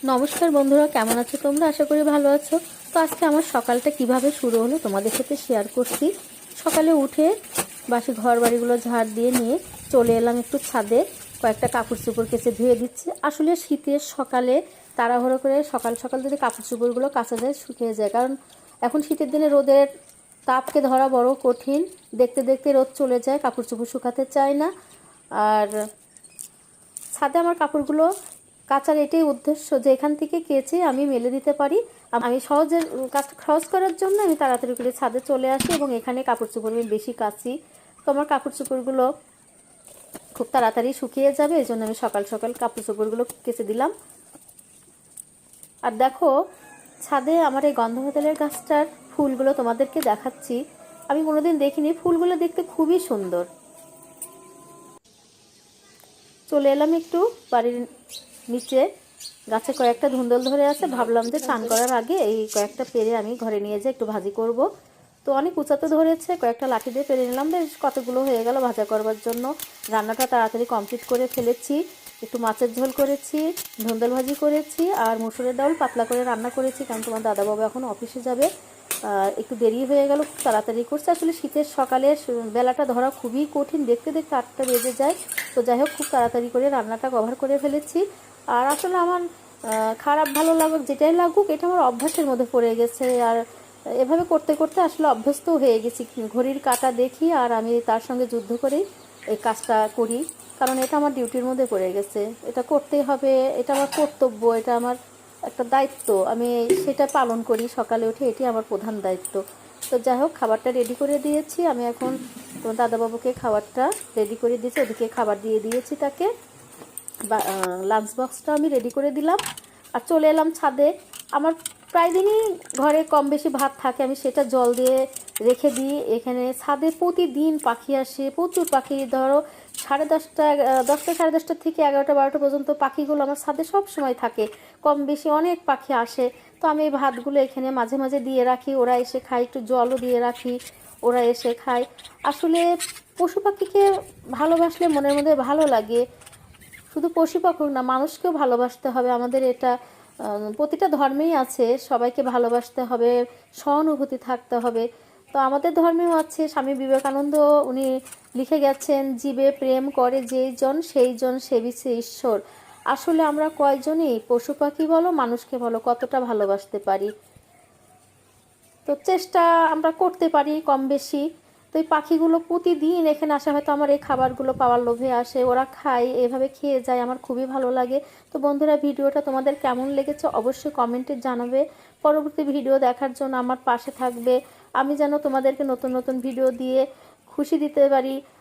নমস্কার বন্ধুরা, কেমন আছো তোমরা? আশা করি ভালো আছো। তো আজকে আমার সকালটা কিভাবে শুরু হলো তোমাদের সাথে শেয়ার করছি। সকালে উঠে বাসি ঘর বাড়িগুলো ঝাড় দিয়ে নিয়ে চলে এলাম একটু ছাদে, কয়েকটা কাপড় চোপড় কেচে ধুয়ে দিচ্ছি। আসলে শীতের সকালে তাড়াহুড়ো করে সকাল সকাল যদি কাপড় চোপড়গুলো কাচা যায় শুকিয়ে যায়, কারণ এখন শীতের দিনে রোদের তাপকে ধরা বড় কঠিন। দেখতে দেখতে রোদ চলে যায়, কাপড় চোপড় শুকাতে চায় না। আর ছাদে আমার কাপড়গুলো কাচার এটাই উদ্দেশ্য যে এখান থেকে কেচে আমি মেলে দিতে পারি। আমি সহজে কাজটা সহজ করার জন্য আমি তাড়াতাড়ি করে ছাদে চলে আসি এবং এখানে কাপড় চোপড় আমি বেশি কাচি। তো আমার কাপড় চোপড়গুলো খুব তাড়াতাড়ি শুকিয়ে যাবে, এই জন্য আমি সকাল সকাল কাপড় চোপড়গুলো কেচে দিলাম। আর দেখো, ছাদে আমার এই গন্ধকালের গাছটার ফুলগুলো তোমাদেরকে দেখাচ্ছি। আমি কোনোদিন দেখিনি, ফুলগুলো দেখতে খুবই সুন্দর। চলে এলাম একটু বাড়ির নিচে, গাছে কয়েকটা ধুন্দল ধরে আছে, ভাবলাম যে চান করার আগে এই কয়েকটা পেরে আমি ঘরে নিয়ে যাই, একটু ভাজি করব। তো অনেক উঁচাতে ধরেছে, কয়েকটা লাঠি দিয়ে পেরে নিলাম, বেশ কতগুলো হয়ে গেল ভাজা করবার জন্য। রান্নাটা তাড়াতাড়ি কমপ্লিট করে ফেলেছি। একটু মাছের ঝোল করেছি, ধুন্দল ভাজি করেছি, আর মুসুরের ডাল পাতলা করে রান্না করেছি, কারণ তোমার দাদাবাবু এখন অফিসে যাবে। একটু দেরি হয়ে গেল, খুব তাড়াতাড়ি করছে। আসলে শীতের সকালে বেলাটা ধরা খুবই কঠিন, দেখতে দেখতে 8টা বেজে যায়। তো যাই হোক, খুব তাড়াতাড়ি করে রান্নাটা কভার করে ফেলেছি। আর আসলে আমার খারাপ ভালো লাগুক যেটাই লাগুক, এটা আমার অভ্যাসের মধ্যে পড়ে গেছে। আর এভাবে করতে করতে আসলে অভ্যস্ত হয়ে গেছি। ঘড়ির কাঁটা দেখি আর আমি তার সঙ্গে যুদ্ধ করেই এই কাজটা করি, কারণ এটা আমার ডিউটির মধ্যে পড়ে গেছে। এটা করতেই হবে, এটা আমার কর্তব্য, এটা আমার একটা দায়িত্ব, আমি সেটা পালন করি সকালে উঠে, এটি আমার প্রধান দায়িত্ব। তো যাই হোক, খাবারটা রেডি করে দিয়েছি। আমি এখন তোমার দাদাবাবুকে খাবারটা রেডি করে দিয়েছি, ওদিকে খাবার দিয়ে দিয়েছি তাকে। লাঞ্চ বক্সটা আমি রেডি করে দিলাম আর চলে এলাম ছাদে। আমার প্রায় দিনই ঘরে কম বেশি ভাত থাকে, আমি সেটা জল দিয়ে রেখে দিই। এখানে ছাদে প্রতিদিন পাখি আসে, প্রচুর পাখি। ধরো 10:30, 10টা 10:30 থেকে 11টা 12টা পর্যন্ত পাখিগুলো আমার ছাদে সব সময় থাকে, কম বেশি অনেক পাখি আসে। তো আমি এই ভাতগুলো এখানে মাঝে মাঝে দিয়ে রাখি, ওরা এসে খায়, একটু জলও দিয়ে রাখি, ওরা এসে খায়। আসলে পশু পাখিকে ভালোবাসলে মনের মধ্যে ভালো লাগে। শুধু পশু পাখি না, মানুষকেও ভালোবাসতে হবে আমাদের। এটা প্রতিটা ধর্মেই আছে, সবাইকে ভালোবাসতে হবে, সহানুভূতি থাকতে হবে। তো আমাদের ধর্মেও আছে, স্বামী বিবেকানন্দ উনি লিখে গেছেন, জীবে প্রেম করে যেই জন সেই জন সেবিছে ঈশ্বর। আসলে আমরা কয়জনই পশু পাখি বলো মানুষকে বলো কতটা ভালোবাসতে পারি? তো চেষ্টা আমরা করতে পারি কম বেশি। তো এই পাখিগুলো প্রতিদিন এখানে আসে, হয়তো আমার এই খাবারগুলো পাওয়ার লোভে আসে, ওরা খায়, এভাবে খেয়ে যায়, আমার খুবই ভালো লাগে। তো বন্ধুরা, ভিডিওটা তোমাদের কেমন লেগেছে অবশ্যই কমেন্টে জানাবে। পরবর্তী ভিডিও দেখার জন্য আমার পাশে থাকবে, আমি যেন তোমাদেরকে নতুন নতুন ভিডিও দিয়ে খুশি দিতে পারি।